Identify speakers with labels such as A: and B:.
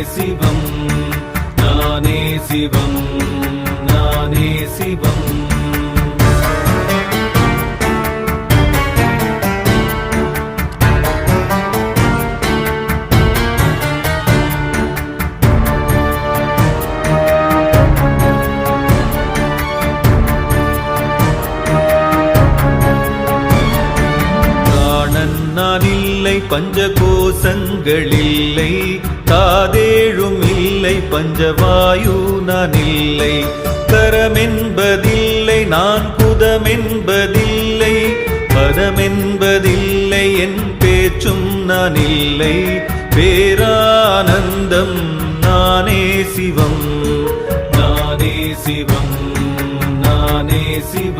A: சிவம் நானே சிவம் நானே சிவம். நான் இல்லை பஞ்சகோசங்கள் இல்லை காதேழும் இல்லை பஞ்சவாயு நான் இல்லை கரமென்பதில்லை நான் குதமென்பதில்லை பதமென்பதில்லை என் பேச்சும் நான் இல்லை பேரானந்தம் நானே சிவம் நானே சிவம் நானே சிவம்.